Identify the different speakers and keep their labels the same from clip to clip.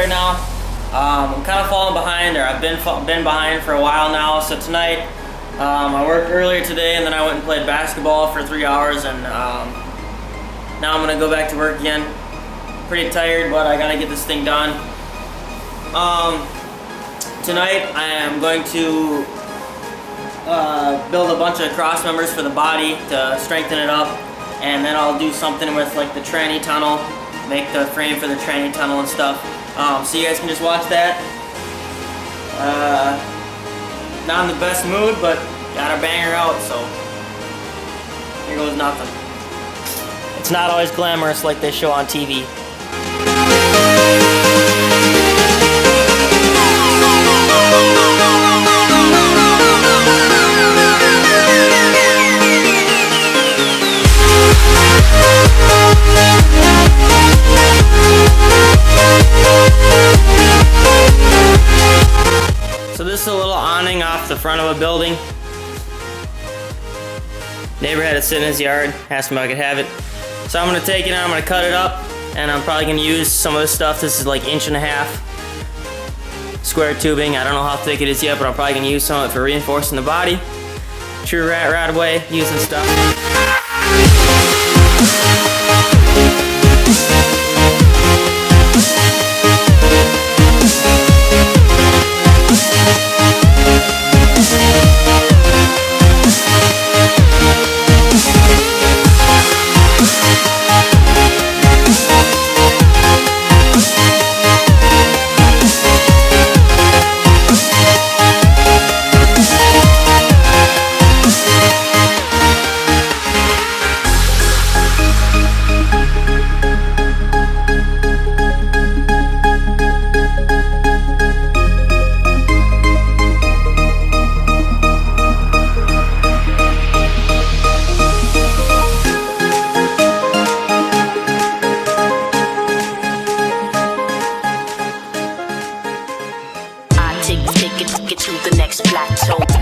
Speaker 1: right now. I'm kind of falling behind, or I've been behind for a while now. So tonight, I worked earlier today, and then I went and played basketball for 3 hours, and now I'm gonna go back to work again. Pretty tired, but I gotta get this thing done. Tonight I am going to build a bunch of cross members for the body to strengthen it up, and then I'll do something with like the tranny tunnel, make the frame for the tranny tunnel and stuff. So you guys can just watch that. Not in the best mood, but got a banger out, so here goes nothing. It's not always glamorous like they show on TV. So this is a little awning off the front of a building. Neighbor had it sit in his yard, asked me if I could have it. So I'm gonna take it and I'm gonna cut it up, and I'm probably gonna use some of this stuff. This is like 1.5 inch square tubing. I don't know how thick it is yet, but I'm probably gonna use some of it for reinforcing the body. True rat right away, using stuff.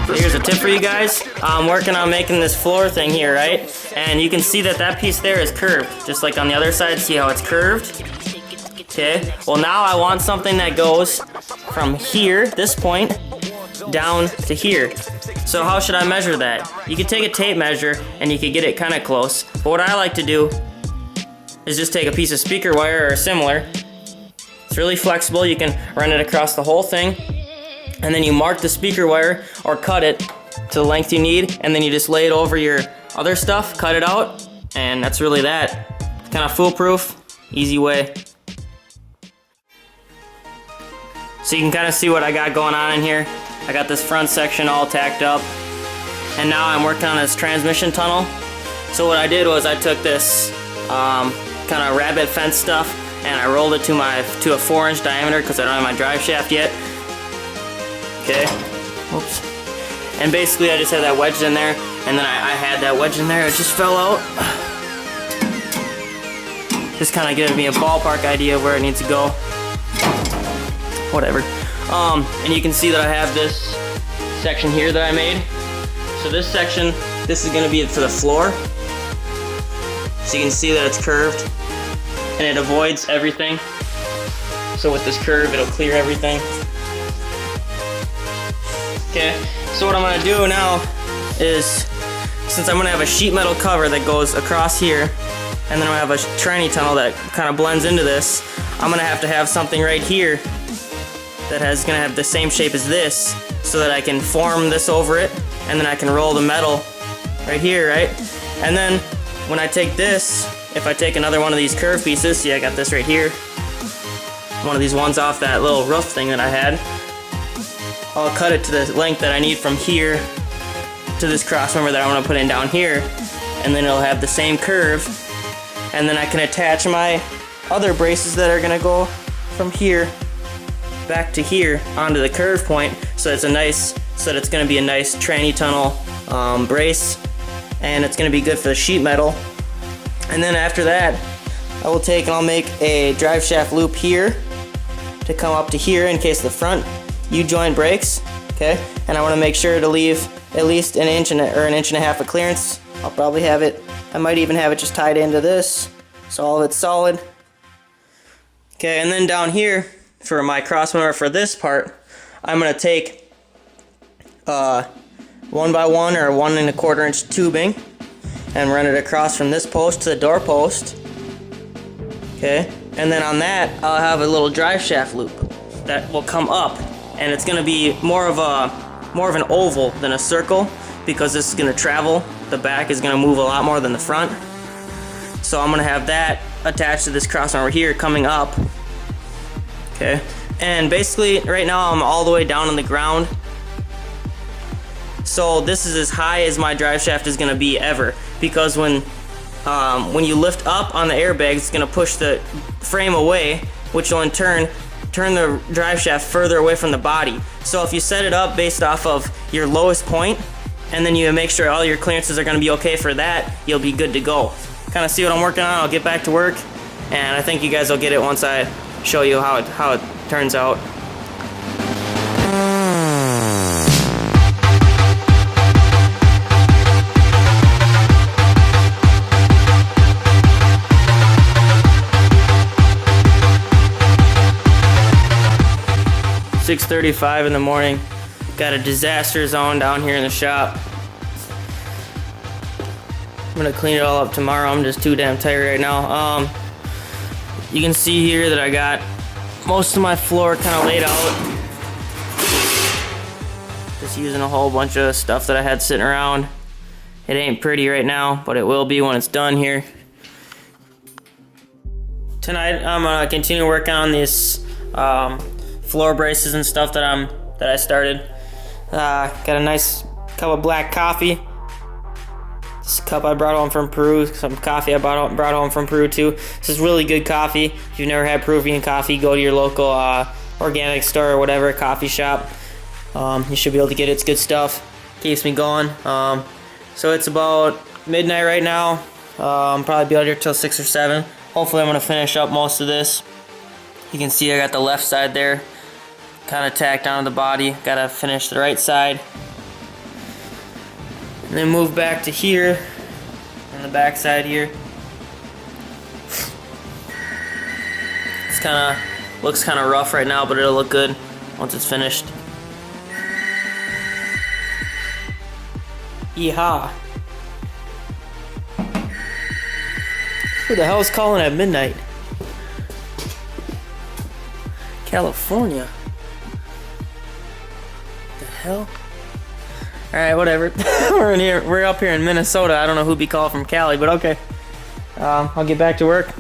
Speaker 1: Here's a tip for you guys. I'm working on making this floor thing here, right? And you can see that that piece there is curved, just like on the other side. See how it's curved? Okay. Well, now I want something that goes from here, this point, down to here. So how should I measure that? You could take a tape measure and you could get it kind of close. But what I like to do is just take a piece of speaker wire or similar. It's really flexible. You can run it across the whole thing. And then you mark the speaker wire or cut it to the length you need, and then you just lay it over your other stuff, cut it out, and that's really that. Kind of foolproof, easy way. So you can kind of see what I got going on in here. I got this front section all tacked up, and now I'm working on this transmission tunnel. So what I did was I took this kind of rabbit fence stuff and I rolled it to a 4-inch diameter because I don't have my drive shaft yet. Okay, oops. And basically I just had that wedged in there, and then I had that wedge in there, it just fell out. Just kind of giving me a ballpark idea of where it needs to go. Whatever. And you can see that I have this section here that I made. So this section, this is gonna be for the floor. So you can see that it's curved, and it avoids everything. So with this curve, it'll clear everything. Okay, so what I'm gonna do now is, since I'm gonna have a sheet metal cover that goes across here, and then I'm gonna have a tranny tunnel that kind of blends into this, I'm gonna have to have something right here that gonna have the same shape as this, so that I can form this over it, and then I can roll the metal right here, right? And then when I take this, if I take another one of these curved pieces, see I got this right here, one of these ones off that little roof thing that I had, I'll cut it to the length that I need from here to this cross member that I want to put in down here, and then it'll have the same curve, and then I can attach my other braces that are going to go from here back to here onto the curve point, so it's going to be a nice tranny tunnel brace, and it's going to be good for the sheet metal. And then after that, I will take and I'll make a drive shaft loop here to come up to here in case the front U-joint breaks, okay? And I want to make sure to leave at least an inch or an inch and a half of clearance. I'll probably have it, I might even have it just tied into this, so all of it's solid. Okay, and then down here, for my crossmember for this part, I'm going to take 1x1 or 1 1/4 inch tubing and run it across from this post to the door post. Okay, and then on that I'll have a little drive shaft loop that will come up, and it's going to be more of an oval than a circle, because this is going to travel. The back is going to move a lot more than the front. So I'm going to have that attached to this crossmember here coming up. Okay, and basically right now I'm all the way down on the ground. So this is as high as my drive shaft is going to be ever, because when you lift up on the airbags, it's going to push the frame away, which will in turn turn the drive shaft further away from the body. So if you set it up based off of your lowest point, and then you make sure all your clearances are going to be okay for that, you'll be good to go. Kind of see what I'm working on. I'll get back to work, and I think you guys will get it once I show you how it turns out. $6:35 in the morning. Got a disaster zone down here in the shop. I'm gonna clean it all up tomorrow. I'm just too damn tired right now. You can see here that I got most of my floor kind of laid out. Just using a whole bunch of stuff that I had sitting around. It ain't pretty right now, but it will be when it's done here. Tonight I'm gonna continue working on these floor braces and stuff that I started. Got a nice cup of black coffee. This cup I brought home from Peru. Some coffee I brought home from Peru too. This is really good coffee. If you've never had Peruvian coffee, go to your local organic store or whatever, coffee shop. You should be able to get it. It's good stuff. Keeps me going. So it's about midnight right now. Probably be out here till 6 or 7. Hopefully I'm going to finish up most of this. You can see I got the left side there kind of tacked onto the body. Got to finish the right side. And then move back to here on the back side here. It's looks kind of rough right now, but it'll look good once it's finished. Yeehaw. Who the hell is calling at midnight? California. The hell? Alright, whatever. We're up here in Minnesota. I don't know who'd be calling from Cali, but okay. I'll get back to work,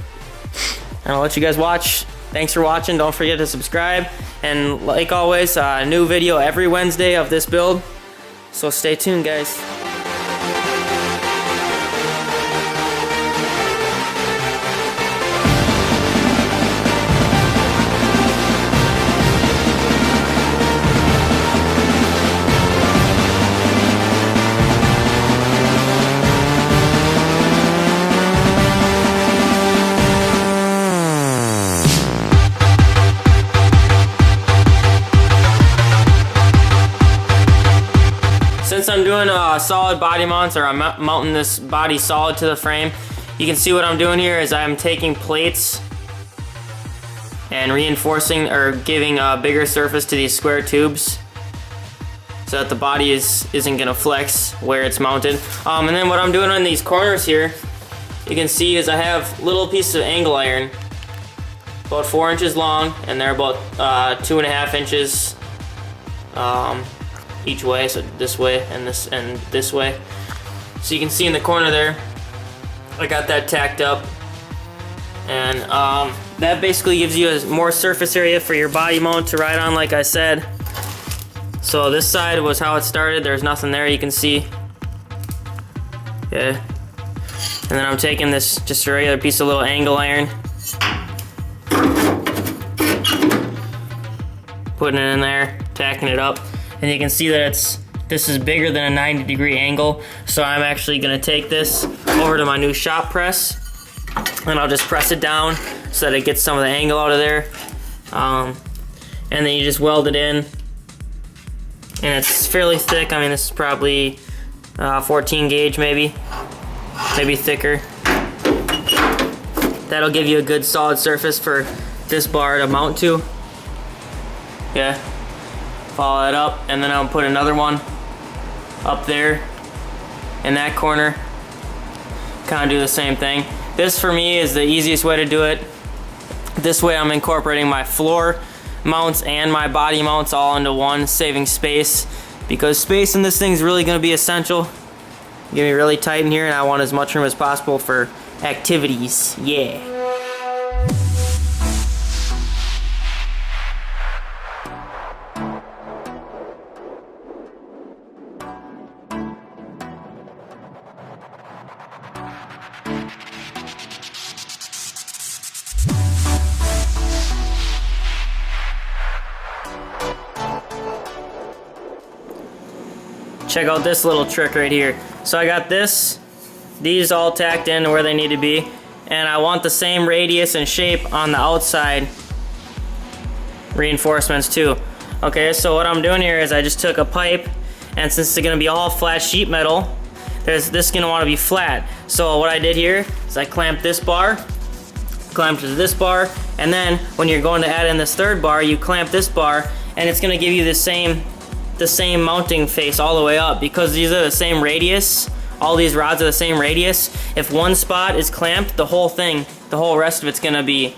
Speaker 1: and I'll let you guys watch. Thanks for watching. Don't forget to subscribe. And like always, a new video every Wednesday of this build. So stay tuned, guys. Since I'm doing solid body mounts, or I'm mounting this body solid to the frame, you can see what I'm doing here is I'm taking plates and reinforcing or giving a bigger surface to these square tubes so that the body isn't gonna flex where it's mounted. And then what I'm doing on these corners here, you can see is I have little pieces of angle iron, about 4 inches long, and they're about 2.5 inches each way, so this way and this way. So you can see in the corner there, I got that tacked up, and that basically gives you more surface area for your body mount to ride on, like I said. So this side was how it started. There's nothing there, you can see. Okay. And then I'm taking this, just a regular piece of little angle iron, putting it in there, tacking it up. And you can see that this is bigger than a 90-degree angle. So I'm actually gonna take this over to my new shop press, and I'll just press it down so that it gets some of the angle out of there. And then you just weld it in. And it's fairly thick. I mean, this is probably 14 gauge maybe thicker. That'll give you a good solid surface for this bar to mount to. Okay, follow that up, and then I'll put another one up there in that corner. Kind of do the same thing. This for me is the easiest way to do it. This way I'm incorporating my floor mounts and my body mounts all into one, saving space, because space in this thing is really going to be essential. Get me really tight in here, and I want as much room as possible for activities. Yeah. Check out this little trick right here. So I got these all tacked in where they need to be, and I want the same radius and shape on the outside reinforcements too. Okay, so what I'm doing here is I just took a pipe, and since it's gonna be all flat sheet metal, this is gonna wanna be flat. So what I did here is I clamped this bar, clamped to this bar, and then when you're going to add in this third bar, you clamp this bar, and it's gonna give you the same mounting face all the way up, because these are the same radius. All these rods are the same radius. If one spot is clamped, the whole thing, the whole rest of it's gonna be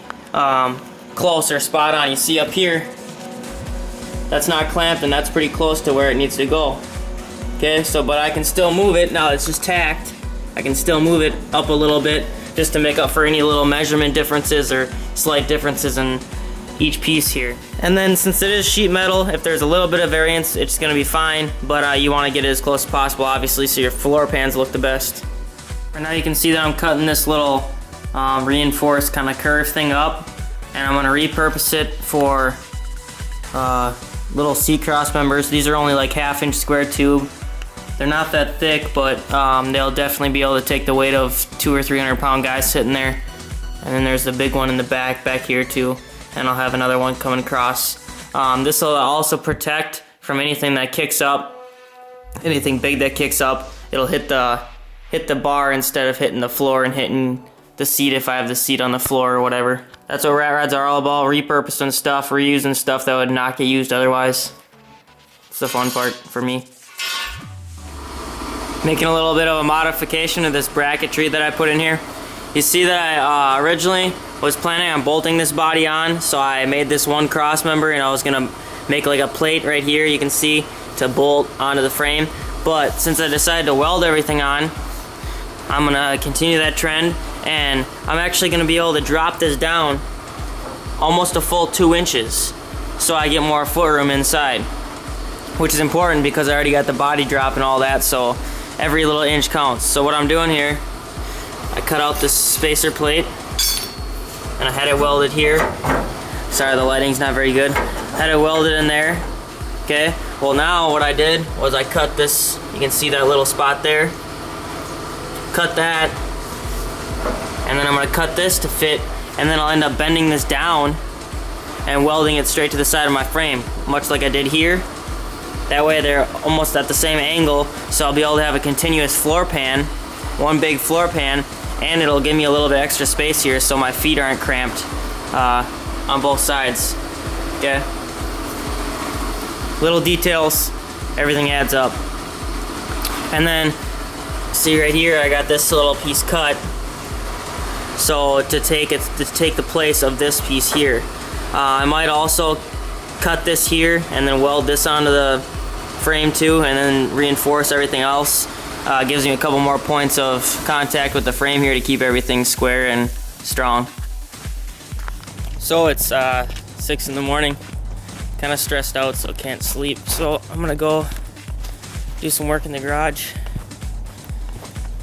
Speaker 1: close or spot on. You see up here, that's not clamped, and that's pretty close to where it needs to go. Okay, so but I can still move it. Now it's just tacked. I can still move it up a little bit just to make up for any little measurement differences or slight differences in each piece here. And then since it is sheet metal, if there's a little bit of variance, it's gonna be fine, but you wanna get it as close as possible, obviously, so your floor pans look the best. Right now you can see that I'm cutting this little reinforced kind of curve thing up, and I'm gonna repurpose it for little C-cross members. These are only like 1/2 inch square tube. They're not that thick, but they'll definitely be able to take the weight of 200 or 300 pound guys sitting there. And then there's the big one in the back here too. And I'll have another one coming across. This will also protect from anything that kicks up, anything big that kicks up. It'll hit the bar instead of hitting the floor and hitting the seat if I have the seat on the floor or whatever. That's what rat rods are all about, repurposing stuff, reusing stuff that would not get used otherwise. It's the fun part for me. Making a little bit of a modification of this bracketry that I put in here. You see that I originally was planning on bolting this body on, so I made this one cross member, and I was gonna make like a plate right here, you can see, to bolt onto the frame. But since I decided to weld everything on, I'm gonna continue that trend, and I'm actually gonna be able to drop this down almost a full 2 inches, so I get more foot room inside, which is important because I already got the body drop and all that, so every little inch counts. So what I'm doing here, I cut out this spacer plate, and I had it welded here. Sorry, the lighting's not very good. Had it welded in there. Okay, well now what I did was I cut this, you can see that little spot there. Cut that, and then I'm gonna cut this to fit, and then I'll end up bending this down and welding it straight to the side of my frame, much like I did here. That way they're almost at the same angle, so I'll be able to have a continuous floor pan, one big floor pan, and it'll give me a little bit extra space here so my feet aren't cramped on both sides. Okay? Little details, everything adds up. And then, see right here, I got this little piece cut, so to take the place of this piece here. I might also cut this here and then weld this onto the frame too, and then reinforce everything else. Gives me a couple more points of contact with the frame here to keep everything square and strong. So it's 6 in the morning, kind of stressed out, so can't sleep. So I'm gonna go do some work in the garage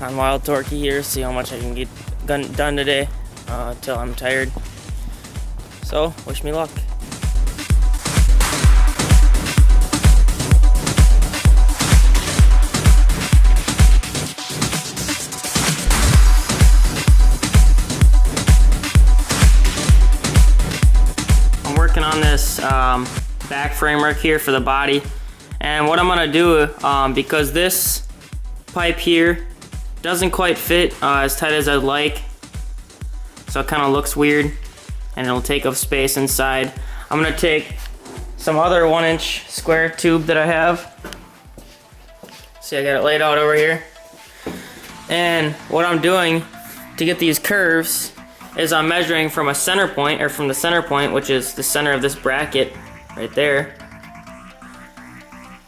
Speaker 1: on Wild-Torquey here, see how much I can get done today until I'm tired. So wish me luck. On this back framework here for the body, and what I'm gonna do, because this pipe here doesn't quite fit as tight as I'd like, so it kind of looks weird and it'll take up space inside. I'm gonna take some other 1-inch square tube that I have. See, I got it laid out over here. And what I'm doing to get these curves is I'm measuring from a center point, or from the center point, which is the center of this bracket right there,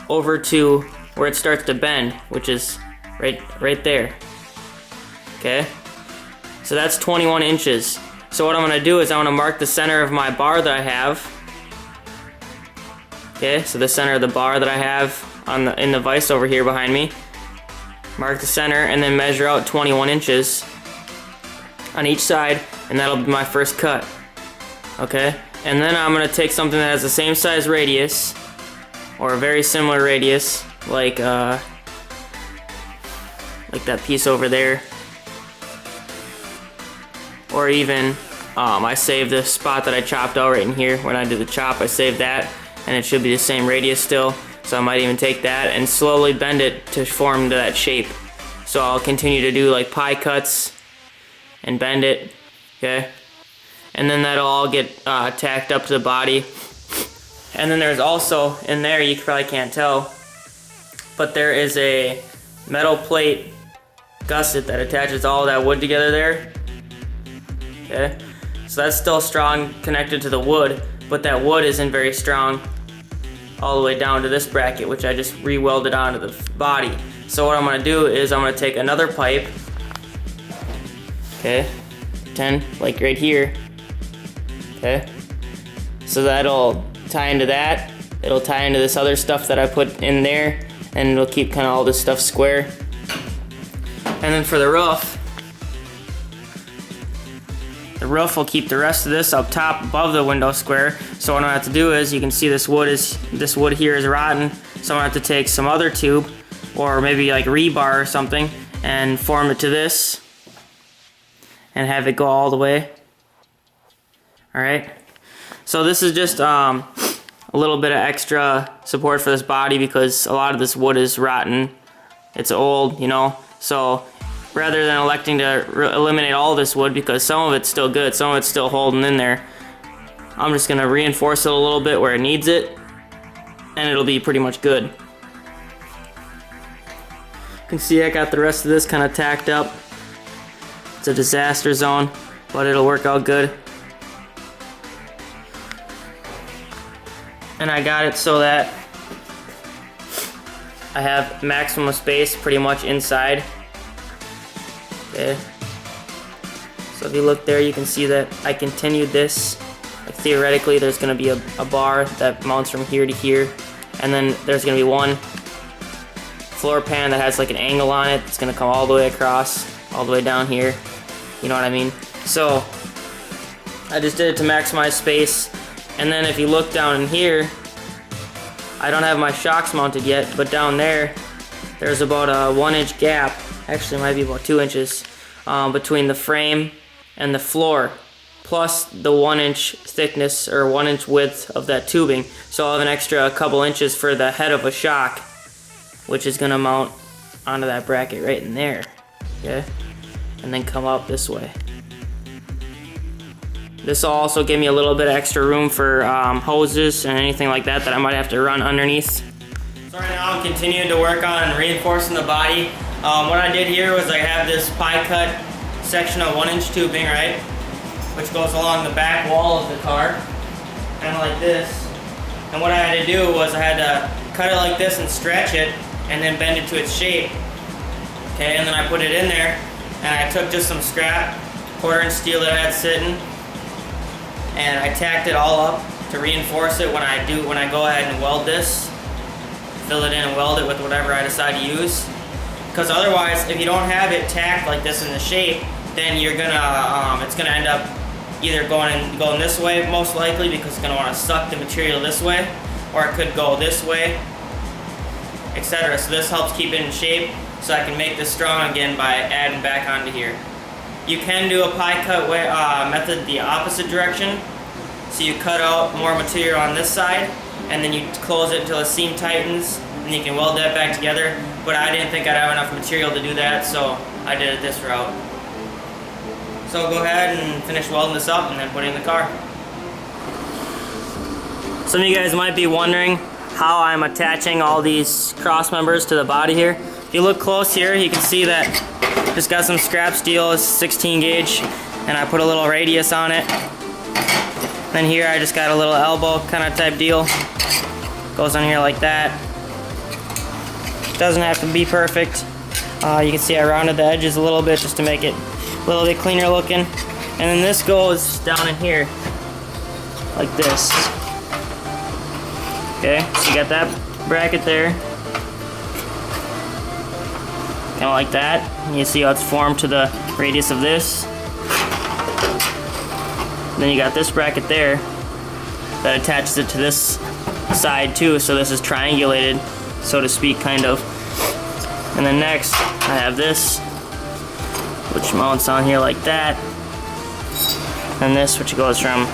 Speaker 1: over to where it starts to bend, which is right there. Okay? So that's 21 inches. So what I'm gonna do is I'm gonna mark the center of my bar that I have. Okay, so the center of the bar that I have in the vise over here behind me. Mark the center and then measure out 21 inches on each side, and that'll be my first cut. Okay? And then I'm gonna take something that has the same size radius, or a very similar radius, like that piece over there. Or even, I saved the spot that I chopped out right in here. When I did the chop, I saved that, and it should be the same radius still. So I might even take that and slowly bend it to form to that shape. So I'll continue to do like pie cuts and bend it, okay? And then that'll all get tacked up to the body. And then there's also, in there, you probably can't tell, but there is a metal plate gusset that attaches all that wood together there. Okay? So that's still strong, connected to the wood, but that wood isn't very strong all the way down to this bracket, which I just re-welded onto the body. So what I'm gonna do is I'm gonna take another pipe, okay, 10, like right here, okay, so that'll tie into that, it'll tie into this other stuff that I put in there, and it'll keep kind of all this stuff square. And then for the roof will keep the rest of this up top above the window square. So what I have to do is, you can see this wood here is rotten, so I'm gonna have to take some other tube, or maybe like rebar or something, and form it to this and have it go all the way. Alright, so this is just a little bit of extra support for this body, because a lot of this wood is rotten, it's old, you know, so rather than electing to eliminate all this wood, because some of it's still good, some of it's still holding in there, I'm just gonna reinforce it a little bit where it needs it, and it'll be pretty much good. You can see I got the rest of this kind of tacked up. It's a disaster zone, but it'll work out good. And I got it so that I have maximum space pretty much inside. Okay. So if you look there, you can see that I continued this. Like theoretically, there's going to be a bar that mounts from here to here, and then there's going to be one floor pan that has like an angle on it. It's going to come all the way across, all the way down here. You know what I mean? So I just did it to maximize space. And then if you look down in here, I don't have my shocks mounted yet, but down there, there's about a 1-inch gap. Actually, it might be about 2 inches between the frame and the floor, plus the 1-inch thickness or 1-inch width of that tubing. So I'll have an extra couple inches for the head of a shock, which is gonna mount onto that bracket right in there, okay? And then come up this way. This will also give me a little bit of extra room for hoses and anything like that I might have to run underneath. So right now I'm continuing to work on reinforcing the body. What I did here was I have this pie cut section of 1-inch tubing, right, which goes along the back wall of the car, kind of like this. And what I had to do was I had to cut it like this and stretch it, and then bend it to its shape. Okay, and then I put it in there, and I took just some scrap 1/4-inch steel that I had sitting, and I tacked it all up to reinforce it when I go ahead and weld this. Fill it in and weld it with whatever I decide to use. Because otherwise, if you don't have it tacked like this in the shape, then you're gonna, it's gonna end up either going this way most likely, because it's gonna want to suck the material this way, or it could go this way, etc. So this helps keep it in shape, so I can make this strong again by adding back onto here. You can do a pie cut method the opposite direction. So you cut out more material on this side, and then you close it until the seam tightens, and you can weld that back together. But I didn't think I'd have enough material to do that, so I did it this route. So I'll go ahead and finish welding this up and then put it in the car. Some of you guys might be wondering how I'm attaching all these cross members to the body here. If you look close here, you can see that just got some scrap steel, it's 16 gauge, and I put a little radius on it. Then here I just got a little elbow kind of type deal. Goes on here like that. Doesn't have to be perfect. You can see I rounded the edges a little bit just to make it a little bit cleaner looking. And then this goes down in here like this. Okay, so you got that bracket there. Kind of like that. And you see how it's formed to the radius of this. Then you got this bracket there that attaches it to this side too, so this is triangulated, so to speak, kind of. And then next I have this, which mounts on here like that, and this, which goes from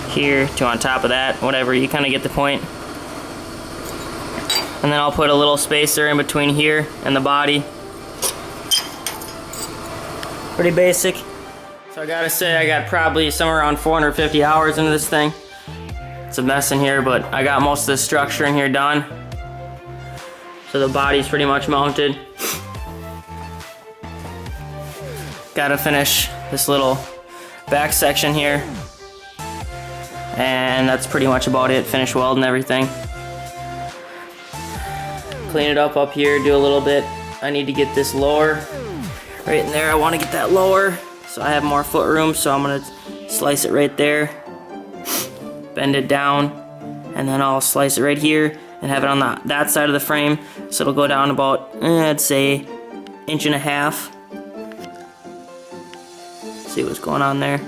Speaker 1: here to on top of that, whatever, you kind of get the point. And then I'll put a little spacer in between here and the body. Pretty basic. So I gotta say, I got probably somewhere around 450 hours into this thing. It's a mess in here, but I got most of the structure in here done. So the body's pretty much mounted. Gotta finish this little back section here. And that's pretty much about it. Finish welding everything. Clean it up here, do a little bit. I need to get this lower. Right in there, I want to get that lower so I have more foot room, so I'm gonna slice it right there, bend it down, and then I'll slice it right here and have it on that side of the frame, so it'll go down about, I'd say, 1.5 inches. See what's going on there.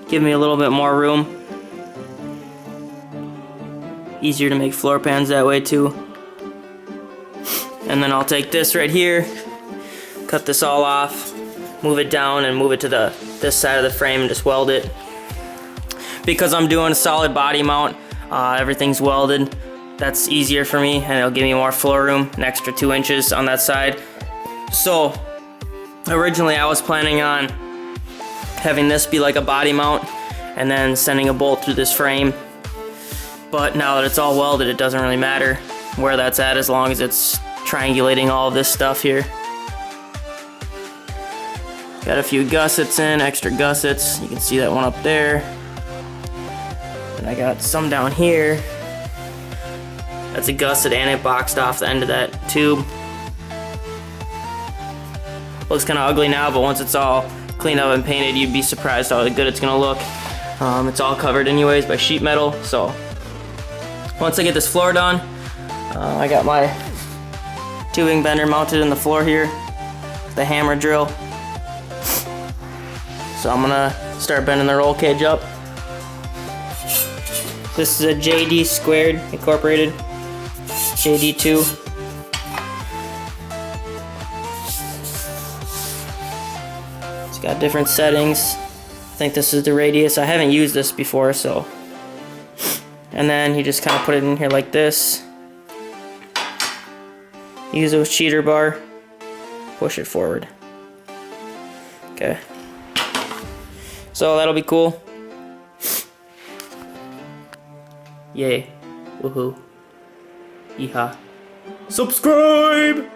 Speaker 1: Give me a little bit more room. Easier to make floor pans that way too. And then I'll take this right here, cut this all off, move it down and move it to this side of the frame and just weld it. Because I'm doing a solid body mount, everything's welded, that's easier for me and it'll give me more floor room, an extra 2 inches on that side. So originally I was planning on having this be like a body mount and then sending a bolt through this frame. But now that it's all welded, it doesn't really matter where that's at as long as it's triangulating all of this stuff here. Got a few gussets in, extra gussets. You can see that one up there. And I got some down here. That's a gusset and it boxed off the end of that tube. Looks kind of ugly now, but once it's all cleaned up and painted, you'd be surprised how good it's gonna look. It's all covered anyways by sheet metal, so once I get this floor done, I got my tubing bender mounted in the floor here, the hammer drill. So I'm gonna start bending the roll cage up. This is a JD squared incorporated, JD2. It's got different settings. I think this is the radius. I haven't used this before, so. And then you just kind of put it in here like this. Use a cheater bar, push it forward. Okay. So that'll be cool. Yay. Woohoo. Yeehaw. Subscribe!